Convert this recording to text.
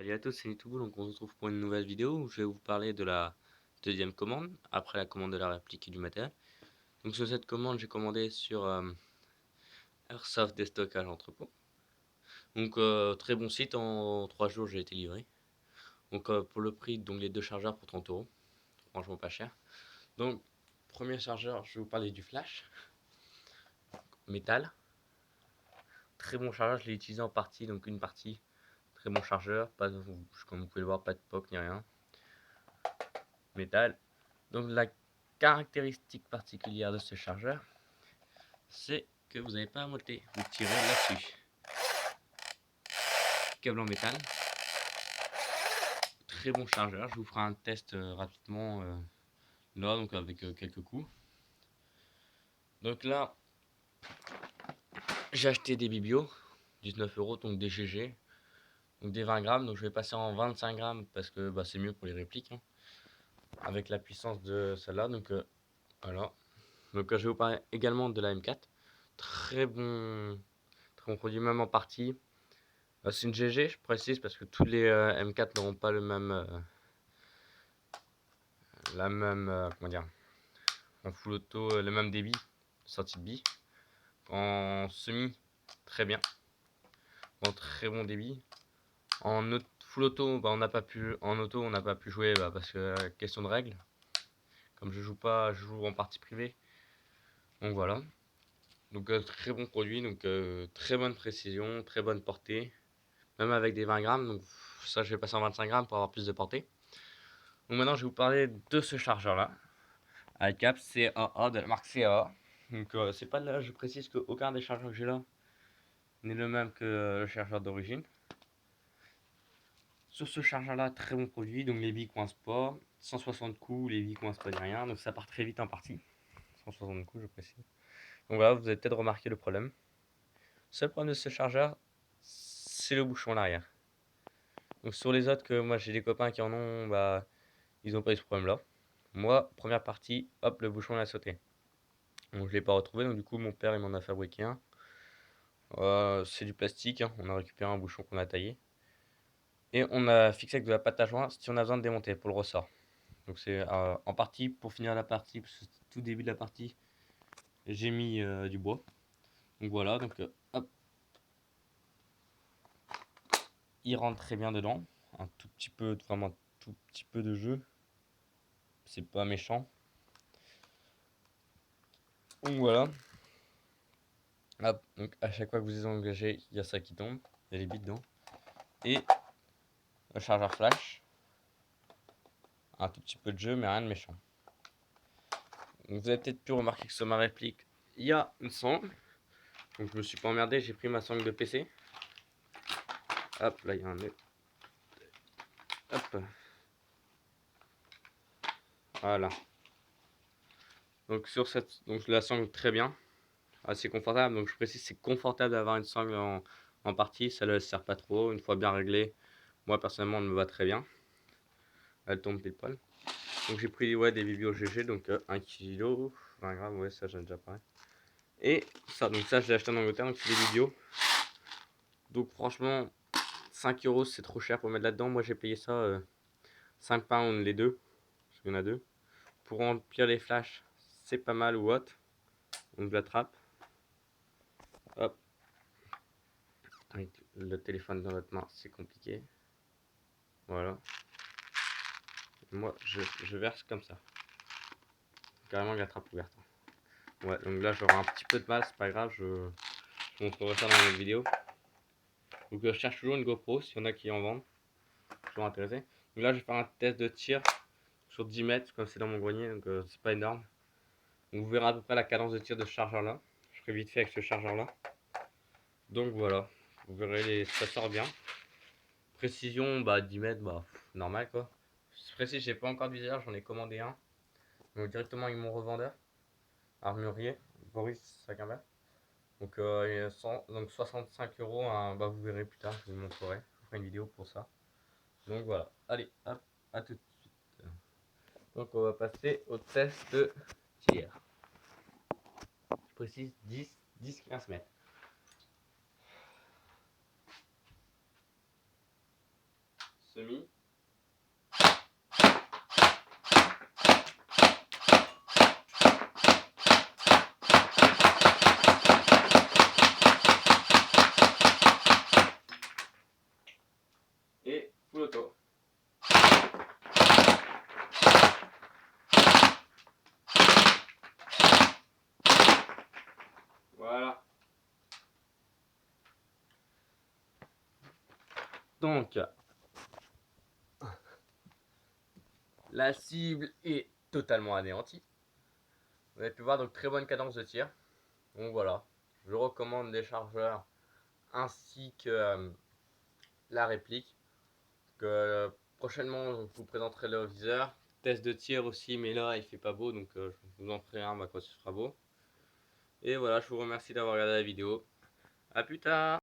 Salut à tous, c'est Nitoubou, donc on se retrouve pour une nouvelle vidéo où je vais vous parler de la deuxième commande, après la commande de la réplique et du matériel. Donc sur cette commande, j'ai commandé sur Airsoft Déstockage Entrepôt. Donc très bon site, en 3 jours j'ai été livré. Donc pour le prix, donc les deux chargeurs pour 30 euros, franchement pas cher. Donc premier chargeur, je vais vous parler du flash, métal. Très bon chargeur, je l'ai utilisé en partie, donc une partie. Très bon chargeur, pas, comme vous pouvez le voir, pas de POC ni rien. Métal. Donc la caractéristique particulière de ce chargeur, c'est que vous n'avez pas à monter, vous tirez là-dessus. Câble en métal, très bon chargeur. Je vous ferai un test rapidement là, donc avec quelques coups. Donc là, j'ai acheté des bibios, 19 euros, donc des GG, donc des 20 grammes. Donc je vais passer en 25 grammes parce que bah, c'est mieux pour les répliques, hein, avec la puissance de celle-là. Donc voilà. Donc je vais vous parler également de la M4. Très bon produit, même en partie. C'est une GG, je précise, parce que tous les M4 n'auront pas le même, comment dire, en full auto, le même débit, sortie de bille. En semi, très bien, en très bon débit. En full auto, bah, on n'a pas pu, en auto, on n'a pas pu jouer bah, parce que question de règles. Comme je joue pas, je joue en partie privée. Donc voilà. Donc très bon produit, donc très bonne précision, très bonne portée, même avec des 20 grammes. Donc ça, je vais passer en 25 grammes pour avoir plus de portée. Donc maintenant, je vais vous parler de ce chargeur-là, avec cap CAA de la marque CAA. Donc c'est pas là, je précise qu'aucun des chargeurs que j'ai là n'est le même que le chargeur d'origine. Sur ce chargeur-là, très bon produit, donc les billes coincent pas. 160 coups, les billes coincent pas ni rien, donc ça part très vite en partie. 160 coups, je précise. Donc voilà, vous avez peut-être remarqué le problème. Le seul problème de ce chargeur, c'est le bouchon à l'arrière. Donc sur les autres, que moi j'ai des copains qui en ont, bah ils ont pas eu ce problème-là. Moi, première partie, hop, le bouchon il a sauté. Donc je l'ai pas retrouvé, donc du coup mon père il m'en a fabriqué un. C'est du plastique, hein. On a récupéré un bouchon qu'on a taillé. Et on a fixé avec de la pâte à joint si on a besoin de démonter pour le ressort. Donc c'est en partie pour finir la partie, parce que tout début de la partie, j'ai mis du bois. Donc voilà, donc hop, il rentre très bien dedans. Un tout petit peu, vraiment tout petit peu de jeu. C'est pas méchant. Donc voilà. Hop, donc à chaque fois que vous êtes engagé, il y a ça qui tombe. Il y a les billes dedans. Et le chargeur flash. Un tout petit peu de jeu, mais rien de méchant. Donc vous avez peut-être pu remarquer que sur ma réplique, il y a une sangle. Donc je me suis pas emmerdé, j'ai pris ma sangle de PC. Hop, là il y a un nœud. Hop. Voilà. Donc sur cette, donc je la sangle très bien, assez confortable. Donc je précise, c'est confortable d'avoir une sangle en partie. Ça ne sert pas trop. Une fois bien réglée, moi personnellement, elle me va très bien. Elle tombe pile poil. Donc j'ai pris ouais, des bibios GG, donc 1 kg, 20 grammes, ouais, ça j'ai déjà parlé. Et ça, donc ça je l'ai acheté en Angleterre, donc c'est des bibios. Donc franchement, 5 euros c'est trop cher pour mettre là-dedans. Moi j'ai payé ça 5 pounds les deux, parce qu'il y en a deux. Pour remplir les flashs, c'est pas mal ou what. On la trappe. Hop. Avec le téléphone dans votre main, c'est compliqué. Voilà. Moi, je verse comme ça. Carrément la trappe ouverte. Ouais, donc là j'aurai un petit peu de mal, c'est pas grave, je montrerai ça dans une autre vidéo. Donc je cherche toujours une GoPro, s'il y en a qui en vendent. Toujours intéressé. Donc là je vais faire un test de tir sur 10 mètres, comme c'est dans mon grenier, donc c'est pas énorme. Donc vous verrez à peu près la cadence de tir de ce chargeur là. Je ferai vite fait avec ce chargeur là. Donc voilà, vous verrez, ça sort bien. Précision, bah 10 mètres, bah normal quoi. Précis, j'ai pas encore de viseur, j'en ai commandé un. Donc directement avec mon revendeur, armurier, Boris Sagamber. Donc, donc 65 euros, hein, bah, vous verrez plus tard, je vous montrerai. Je vous ferai une vidéo pour ça. Donc voilà, allez, hop, à tout de suite. Donc on va passer au test de tir. Je précise 10-15 mètres. semi. Et full auto. Voilà. Donc, la cible est totalement anéantie. Vous avez pu voir, donc très bonne cadence de tir. Donc voilà, je recommande les chargeurs ainsi que la réplique. Prochainement, je vous présenterai le viseur. Test de tir aussi, mais là il fait pas beau, donc je vous en ferai un quand ce sera beau. Et voilà, je vous remercie d'avoir regardé la vidéo. A plus tard.